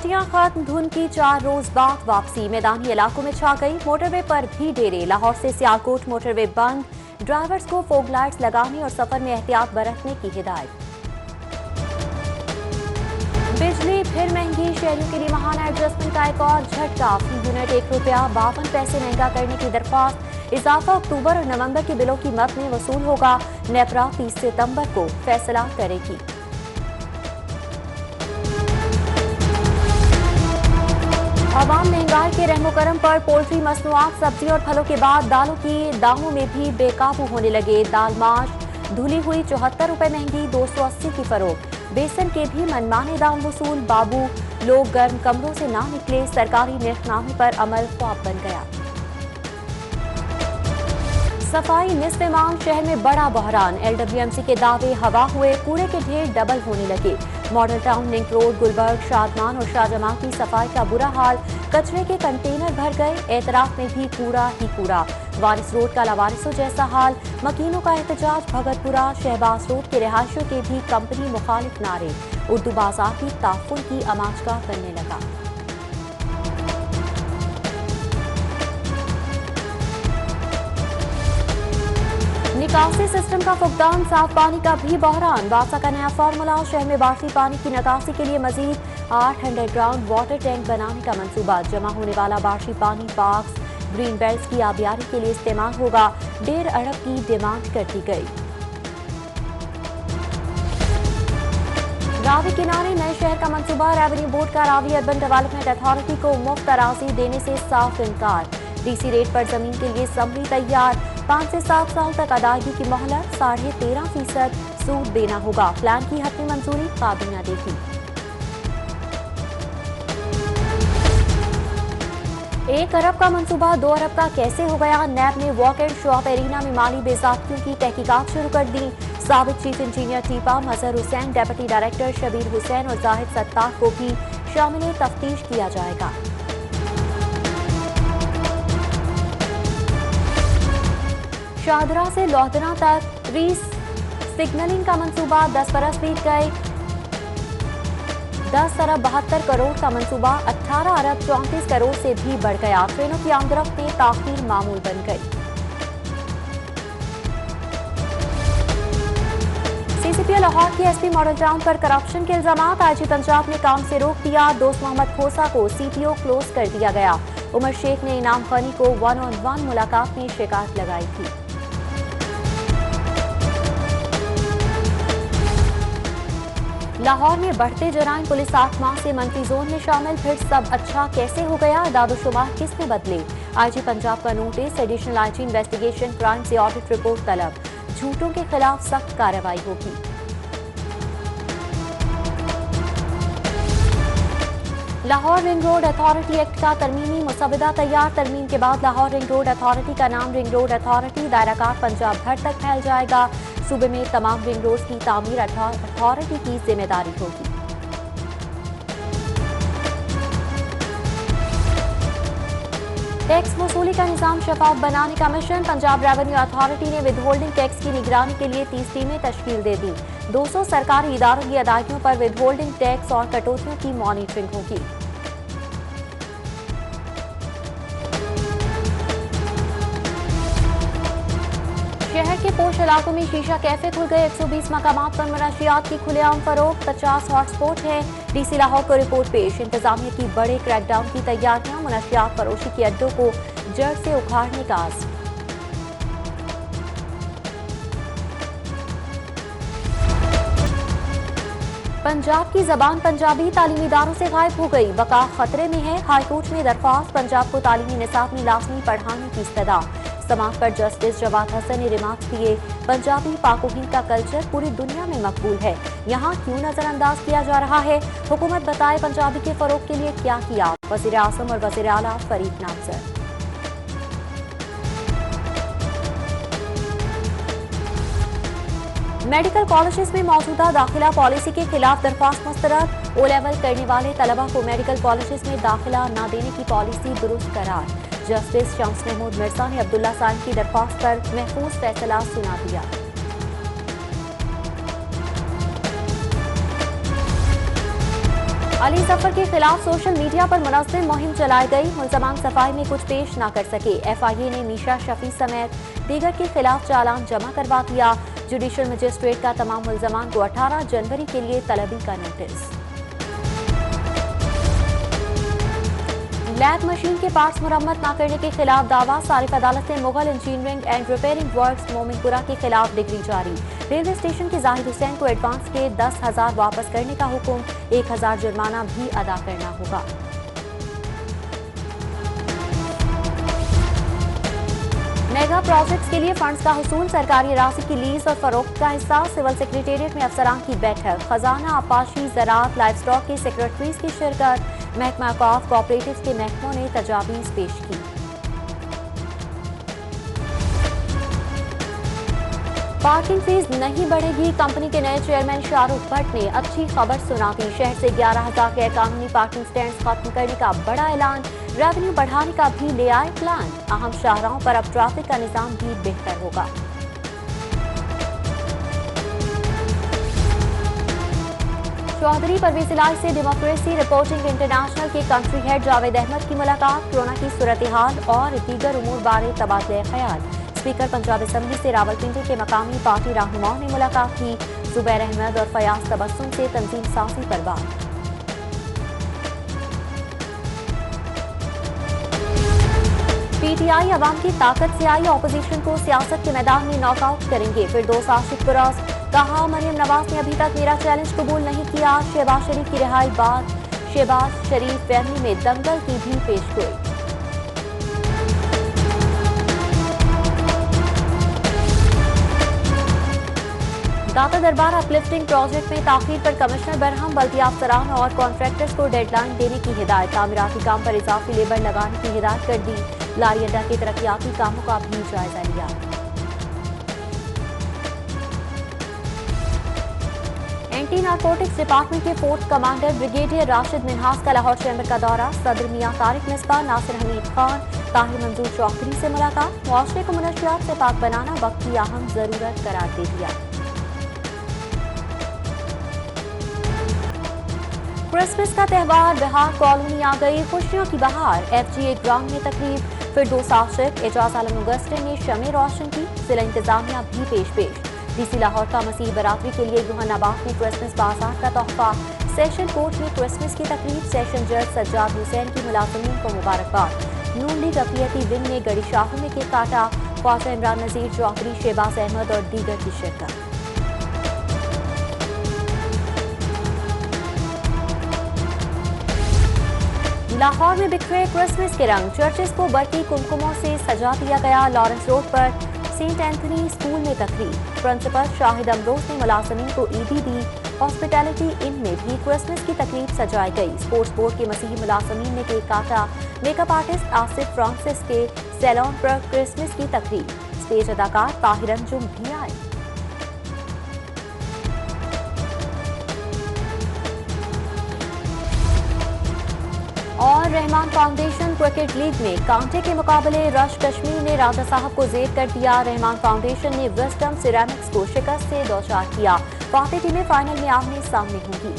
छुट्टियां खत्म, धुंध की 4 रोज बाद वापसी। मैदानी इलाकों में छा गई, मोटरवे पर भी डेरे। लाहौर से सियालकोट मोटरवे बंद, ड्राइवर्स को फॉग लाइट्स लगाने और सफर में एहतियात बरतने की हिदायत। बिजली फिर महंगी, शहरियों के लिए महाना एडजस्टमेंट का एक और झटका। फी यूनिट ₹1.52 महंगा करने की दरख्वास्त। इजाफा अक्टूबर और नवंबर के बिलों की मद में वसूल होगा। नेपरा 30 सितंबर को फैसला करेगी। अवाम महंगाई के रहमो करम पर पोल्ट्री, मसनूआत, सब्जी और फलों के बाद दालों की दामों में भी बेकाबू होने लगे। दाल माश धुली हुई ₹74 महंगी, 280 की फरोख्त। बेसन के भी मनमाने दाम वसूल। बाबू लोग गर्म कमरों से ना निकले, सरकारी निर्खनामे पर अमल ख्वाब बन गया। सफाई निस्फ़े मांग, शहर में बड़ा बहरान। LWMC के दावे हवा हुए, कूड़े के ढेर डबल होने लगे। Model town, link road, Gulberg, Shadman और शाहजमां की सफाई का बुरा हाल। कचरे के कंटेनर भर गए, एतराफ में भी कूड़ा ही कूड़ा। वारिस रोड का लावारिसों जैसा हाल। मकीनों का एहतजाज भगतपुरा। शहबाज रोड के रिहायशियों के भी कंपनी मुखालिफ नारे। उर्दू बाजार भी ताफुल की अमाजगा करने लगा। निकासी सिस्टम का फुकदान, साफ पानी का भी बहरान। वासा का नया फार्मूला, शहर में बाढ़ती पानी की निकासी के लिए मजीद 8 अंडरग्राउंड वाटर टैंक बनाने का मंसूबा। जमा होने वाला बारिशी पानी पार्क्स, ग्रीन बेल्ट की आबियारी के लिए इस्तेमाल होगा। 1.5 अरब की डिमांड कर दी गई। रावी किनारे नए शहर का मंसूबा। रेवेन्यू बोर्ड का रावी अर्बन डेवलपमेंट अथॉरिटी को मुफ्त अराजी देने से साफ इनकार। डीसी रेट पर जमीन के लिए समरी तैयार। 5 से 7 साल तक अदायगी की मोहलत। 13.5% सूद देना होगा। प्लान की हतमी मंजूरी काबीना देगी। 1 अरब का मंसूबा 2 अरब का कैसे हो गया? नैब ने वॉक एंड शॉप एरिना में माली बेज़ाब्तियों की तहकीकात शुरू कर दी। साबिक चीफ इंजीनियर टीपा मजहर हुसैन, डेप्यूटी डायरेक्टर शबीर हुसैन और जाहिद सत्तार को भी शामिल तफ्तीश किया जाएगा। शाहदरा से लोहदरा तक री सिग्नलिंग का मंसूबा। 10 बरस बीत गए। 10 अरब 72 करोड़ का मंसूबा 18 अरब 34 करोड़ से भी बढ़ गया। ट्रेनों की आमदरफ्त में ताखीर मामूल बन गई। CCPA लाहौर की SP मॉडल टाउन पर करप्शन के इल्जामात। IG पंजाब ने काम से रोक दिया। दोस्त मोहम्मद खोसा को CPO क्लोज कर दिया गया। उमर शेख ने इनाम खानी को 1-on-1 मुलाकात में शिकायत लगाई थी। लाहौर में बढ़ते जराइम, पुलिस 8 माह से मंफी जोन में शामिल। फिर सब अच्छा कैसे हो गया? दादोशुमार किसने बदले? IG पंजाब का notice. Additional IG investigation crime से ऑडिट रिपोर्ट तलब। झूठों के खिलाफ सख्त कार्रवाई होगी। Lahore ring road authority act का तरमीमी मुसवदा तैयार। तरमीम के बाद लाहौर रिंग रोड अथॉरिटी का नाम रिंग रोड अथॉरिटी, दायराकार पंजाब भर तक फैल जाएगा। सूबे में तमाम रिंग रोड की तामीर अथॉरिटी की जिम्मेदारी होगी। टैक्स वसूली का निजाम शफाफ बनाने का मिशन। पंजाब रेवेन्यू अथॉरिटी ने विदहोल्डिंग टैक्स की निगरानी के लिए 30 टीमें तश्कील दे दी। 200 सरकारी इदारों की अदायगियों पर विदहोल्डिंग टैक्स और कटौतियों की मॉनिटरिंग होगी। शहर के पोश इलाकों में शीशा कैफे खुल गए। 120 मकामात पर मनशियात की खुलेआम फरोख्त। 50 हॉटस्पॉट है। DC लाहौर को रिपोर्ट पेश। इंतजामिया की बड़े क्रैकडाउन की तैयारियां। मनशियात फरोशी के अड्डों को जड़ से उखाड़ने का आज़म। पंजाब की जबान पंजाबी तालीमी इदारों से गायब हो गई। बका खतरे में है। हाईकोर्ट में दरख्वास्त। पंजाब को तालीमी निसाब में लाजमी पढ़ाने की इस्तदा। समात पर जस्टिस जवाद हसन ने रिमार्क्स दिए। पंजाबी पाकोहिंद का कल्चर पूरी दुनिया में मकबूल है, यहाँ क्यों नजरअंदाज किया जा रहा है? हुकूमत बताए पंजाबी के फरोग के लिए क्या किया? वज़ीर आज़म और वज़ीर आला फरीद नामज़द। मेडिकल कॉलेजेस में मौजूदा दाखिला पॉलिसी के खिलाफ दरख्वास्त मुस्तरद। O लेवल करने वाले तलबा को मेडिकल कॉलेजेस में दाखिला न देने की पॉलिसी दुरुस्त करार। जस्टिस शम्स महमूद मिर्जा ने अब्दुल्ला सानी की दरख्वास्त पर महफूज फैसला सुना दिया। अली जफर के खिलाफ सोशल मीडिया पर मुनज़्ज़म मुहिम चलाई गई। मुल्ज़मान सफाई में कुछ पेश न कर सके। FIA ने मीशा शफी समेत दीगर के खिलाफ चालान जमा करवा दिया। जुडिशल मजिस्ट्रेट का तमाम मुल्ज़मान को 18 जनवरी के लिए तलबी का नोटिस। लैब मशीन के पार्ट्स मुरम्मत न करने के खिलाफ दावा। सारिफ अदालत ने Mughal engineering and repairing works Mominpura के खिलाफ डिग्री जारी। रेलवे स्टेशन के जाहिद हुसैन को एडवांस के 10,000 वापस करने का हुक्म। 1,000 जुर्माना भी अदा करना होगा। मेगा प्रोजेक्ट्स के लिए फंड्स का हुसूल। सरकारी राशि की लीज और फरोख्त का हिस्सा। सिविल सेक्रेटेरिएट में अफसरान की बैठक। खजाना, आपाशी, ज़राअत, लाइफ स्टॉक के सेक्रेटरीज की शिरकत। महकमा औकाफ, कोऑपरेटिव्स के महकमों ने तजावीज़ पेश की। पार्किंग फीस नहीं बढ़ेगी। कंपनी के नए चेयरमैन शाहरुख भट्ट ने अच्छी खबर सुना दी। शहर से 11,000 गैर कानूनी पार्किंग स्टैंड खत्म करने का बड़ा ऐलान। रेवेन्यू बढ़ाने का भी ले आए प्लान। अहम शाहराहों पर अब ट्रैफिक का निजाम भी बेहतर होगा। चौधरी परवेज इलाही से डेमोक्रेसी रिपोर्टिंग इंटरनेशनल के कंट्री हेड जावेद अहमद की मुलाकात। कोरोना की सूरत हाल और दीगर उमूर बारे तबादले ख्याल। स्पीकर पंजाब असेंबली से रावलपिंडी के मकामी पार्टी रहनुमाओं ने मुलाकात की। जुबैर अहमद और फयाज तबस्सुम से तंजीम साजी पर बात। PTI अवाम की ताकत से आई। ऑपोजिशन को सियासत के मैदान में नॉकआउट करेंगे। फिरदौस आशिक पुरास कहा, मरियम नवाज ने अभी तक मेरा चैलेंज कबूल नहीं किया। शहबाज शरीफ की रिहाई बाद शहबाज शरीफ फैमिली में दंगल की भी पेशगोई। दाता दरबार अपलिफ्टिंग प्रोजेक्ट में ताखीर पर कमिश्नर बरहम बल्दिया अफसरान और कॉन्ट्रैक्टर्स को डेडलाइन देने की हिदायत। तामीराती काम पर इजाफी लेबर लगाने की हिदायत कर दी। लारी अड्डा के तरक्याती कामों का भी जायजा लिया। एंटी नारकोटिक्स डिपार्टमेंट के 4th commander brigadier Rashid Minhas का लाहौर चैम्बर का दौरा। सदर मियां तारिक मिस्बा, नासिर हमीद खान, ताहिर मंजूर चौधरी से मुलाकात। मुआशरे को मनशियात से पाक बनाना वक्त की अहम जरूरत करार दे दिया। क्रिसमस का त्यौहार बिहार कॉलोनी आ गई। खुशियों की बहार। FGA ग्राउंड में तकरीब। फिरदौस आशिक, एजाज आलम मुगस्टर ने शमे रोशन की। जिला इंतजामिया भी पेश। DC लाहौर का मसीह बरादरी के लिए युहानाबाद में क्रिसमस बाजार का तोहफा। सेशन कोर्ट में क्रिसमस की तकरीब। सेशन जज सज्जाद हुसैन की मुलाजमीन को मुबारकबाद। नून लीग अक़लियती विंग ने गड़ी शाहों में केक काटा। ख्वाजा इमरान नज़ीर चौधरी, शहबाज अहमद और दीगर की शिरकत। लाहौर में बिखरे क्रिसमस के रंग। चर्चेस को बरकी कुमकुमों से सजा दिया गया। लॉरेंस रोड पर सेंट एंथनी स्कूल में तकरीब। प्रिंसिपल शाहिद अमरोज ने मुलाजमीन को ईदी दी। हॉस्पिटैलिटी इन में भी क्रिसमस की तकरीब सजाई गई। स्पोर्ट्स बोर्ड के मसीही मुलाजमीन ने केक काटा। मेकअप आर्टिस्ट आसिफ फ्रांसिस के सैलून पर क्रिसमस की तकरीब। स्टेज अदाकार ताहिर अंजुम भी आए। और रहमान फाउंडेशन क्रिकेट लीग में कांटे के मुकाबले रश कश्मीर ने राजा साहब को जेर कर दिया। रहमान फाउंडेशन ने विस्डम सिरेमिक्स को शिकस्त से दो चार किया। फातेह टीमें फाइनल में आमने सामने होंगी।